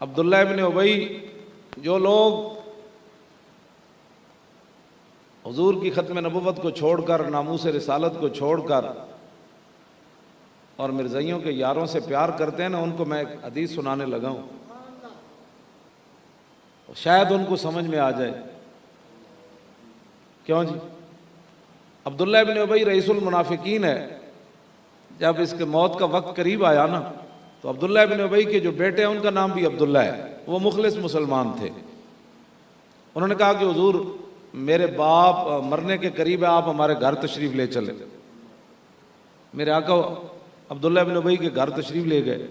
عبداللہ ابن ابی، جو لوگ حضور کی ختم نبوت کو چھوڑ کر، ناموس رسالت کو چھوڑ کر اور مرزائیوں کے یاروں سے پیار کرتے ہیں نا، ان کو میں ایک حدیث سنانے لگا ہوں، شاید ان کو سمجھ میں آ جائے۔ کیوں جی؟ عبداللہ ابن ابی رئیس المنافقین ہے۔ جب اس کے موت کا وقت قریب آیا نا، تو عبداللہ ابن ابی کے جو بیٹے ہیں ان کا نام بھی عبداللہ ہے، وہ مخلص مسلمان تھے۔ انہوں نے کہا کہ حضور میرے باپ مرنے کے قریب ہے، آپ ہمارے گھر تشریف لے چلے۔ میرے آقا عبداللہ ابن ابی کے گھر تشریف لے گئے۔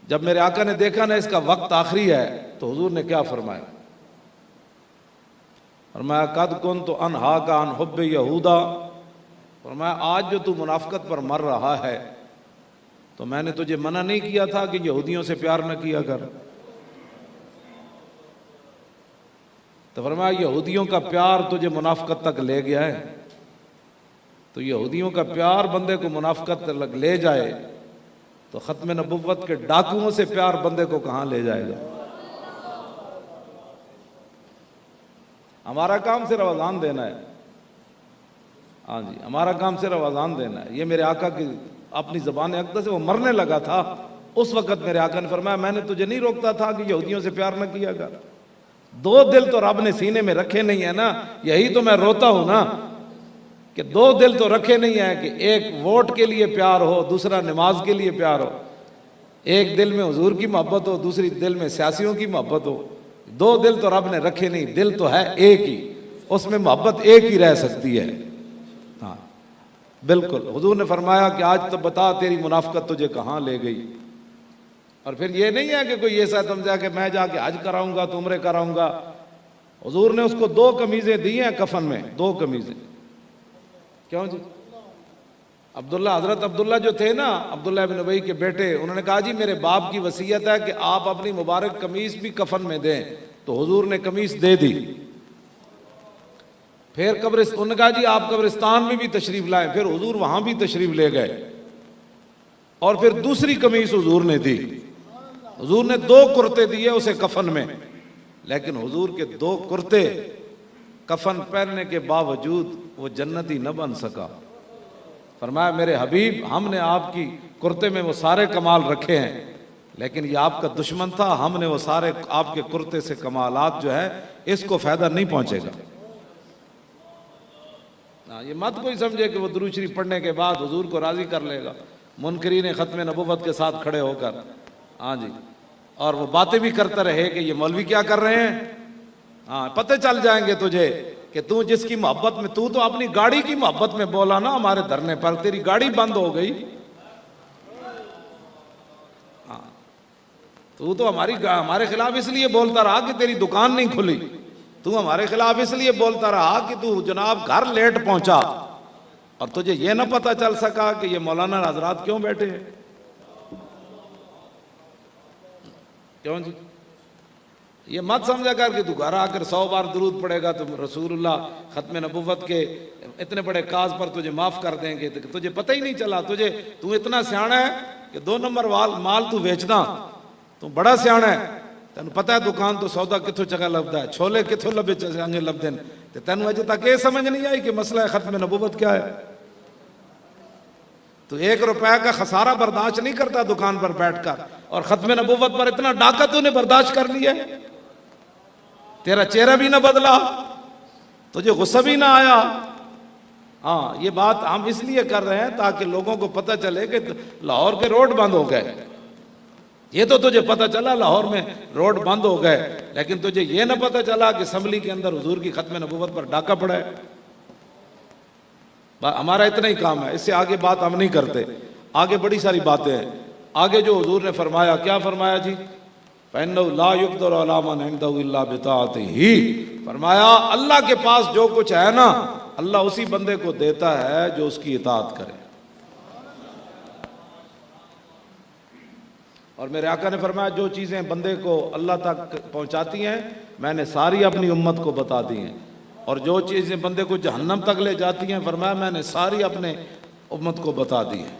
جب میرے آقا نے دیکھا نا اس کا وقت آخری ہے، تو حضور نے کیا فرمایا؟ فرمایا قد کنت انہاک عن حب یہودا، فرمایا آج جو تو منافقت پر مر رہا ہے، تو میں نے تجھے منع نہیں کیا تھا کہ یہودیوں سے پیار نہ کیا کر؟ تو فرمایا یہودیوں کا پیار تجھے منافقت تک لے گیا ہے، تو یہودیوں کا پیار بندے کو منافقت تک لے جائے تو ختم نبوت کے ڈاکوؤں سے پیار بندے کو کہاں لے جائے گا؟ ہمارا کام صرف اذان دینا ہے۔ ہاں جی، ہمارا کام صرف اذان دینا ہے۔ یہ میرے آقا کی اپنی زبان اقدس سے وہ مرنے لگا تھا، اس وقت میرے آقا نے فرمایا میں نے تجھے نہیں روکتا تھا کہ یہودیوں سے پیار نہ کیا کر؟ دو دل تو رب نے سینے میں رکھے نہیں ہے نا، یہی تو میں روتا ہوں نا کہ دو دل تو رکھے نہیں ہیں کہ ایک ووٹ کے لیے پیار ہو، دوسرا نماز کے لیے پیار ہو، ایک دل میں حضور کی محبت ہو، دوسری دل میں سیاسیوں کی محبت ہو۔ دو دل تو رب نے رکھے نہیں، دل تو ہے ایک ہی، اس میں محبت ایک ہی رہ سکتی ہے۔ ہاں بالکل، حضور نے فرمایا کہ آج تو بتا تیری منافقت تجھے کہاں لے گئی۔ اور پھر یہ نہیں ہے کہ کوئی ایسا سمجھا کہ میں جا کے حج کراؤں گا تو عمرے کراؤں گا۔ حضور نے اس کو 2 قمیضیں دی ہیں کفن میں، 2 قمیضیں۔ کیوں جی؟ حضرت عبداللہ جو تھے نا، عبداللہ ابن ابی کے بیٹے، انہوں نے کہا جی میرے باپ کی وصیت ہے کہ آپ اپنی مبارک قمیض بھی کفن میں دیں، تو حضور نے قمیض دے دی۔ پھر انہوں نے کہا جی آپ قبرستان میں بھی تشریف لائیں، پھر حضور وہاں بھی تشریف لے گئے، اور پھر دوسری قمیض حضور نے دی۔ حضور نے 2 کرتے دیے اسے کفن میں، لیکن حضور کے 2 کرتے کفن پہننے کے باوجود وہ جنتی نہ بن سکا۔ فرمایا میرے حبیب ہم نے آپ کی کرتے میں وہ سارے کمال رکھے ہیں، لیکن یہ آپ کا دشمن تھا، ہم نے وہ سارے آپ کے کرتے سے کمالات جو ہے اس کو فائدہ نہیں پہنچے گا۔ یہ مت کوئی سمجھے کہ وہ درود شریف پڑھنے کے بعد حضور کو راضی کر لے گا۔ منکرین ختم نبوت کے ساتھ کھڑے ہو کر، ہاں جی، اور وہ باتیں بھی کرتا رہے کہ یہ مولوی کیا کر رہے ہیں۔ ہاں پتہ چل جائیں گے تجھے کہ تو جس کی محبت میں، تو اپنی گاڑی کی محبت میں بولا نا ہمارے دھرنے پر، تیری گاڑی بند ہو گئی۔ ہاں تو ہمارے خلاف اس لیے بولتا رہا کہ تیری دکان نہیں کھلی، تو ہمارے خلاف اس لیے بولتا رہا کہ تو جناب گھر لیٹ پہنچا، اور تجھے یہ نہ پتا چل سکا کہ یہ مولانا حضرات کیوں بیٹھے ہیں۔ کیوں جی؟ یہ مت سمجھا کر کہ تو گھر آ کر 100 بار درود پڑے گا تو رسول اللہ ختم نبوت کے اتنے بڑے کاز پر تجھے معاف کر دیں گے، تجھے پتہ ہی نہیں چلا۔ تو اتنا سیانا ہے کہ 2 نمبر مال تو بیچنا، تو بڑا سیانا ہے، تینوں پتہ ہے دکان تو سودا کتھوں چگا لبدا ہے، چھولے کتھوں لبے چنگے لبدے ہیں، تے تینوں اجے تک یہ سمجھ نہیں آئی کہ مسئلہ ختم نبوت کیا ہے۔ تو 1 روپے کا خسارہ برداشت نہیں کرتا دکان پر بیٹھ کر، اور ختم نبوت پر اتنا ڈاکہ تو نے برداشت کر لیا، تیرا چہرہ بھی نہ بدلا، تجھے غصہ بھی نہ آیا۔ ہاں یہ بات ہم اس لیے کر رہے ہیں تاکہ لوگوں کو پتہ چلے کہ لاہور کے روڈ بند ہو گئے۔ یہ تو تجھے پتہ چلا لاہور میں روڈ بند ہو گئے، لیکن تجھے یہ نہ پتہ چلا کہ اسمبلی کے اندر حضور کی ختم نبوت پر ڈاکہ پڑا ہے۔ ہمارا اتنا ہی کام ہے، اس سے آگے بات ہم نہیں کرتے، آگے بڑی ساری باتیں ہیں۔ آگے جو حضور نے فرمایا، کیا فرمایا جی؟ فَإِنَّهُ لَا يُقْدَرُ عَلَىٰ مَنْ عِنْدَهُ إِلَّا بِطَاعَتِهِ، فرمایا اللہ کے پاس جو کچھ ہے نا، اللہ اسی بندے کو دیتا ہے جو اس کی اطاعت کرے۔ اور میرے آقا نے فرمایا جو چیزیں بندے کو اللہ تک پہنچاتی ہیں میں نے ساری اپنی امت کو بتا دی ہیں، اور جو چیزیں بندے کو جہنم تک لے جاتی ہیں فرمایا میں نے ساری اپنے امت کو بتا دی ہیں۔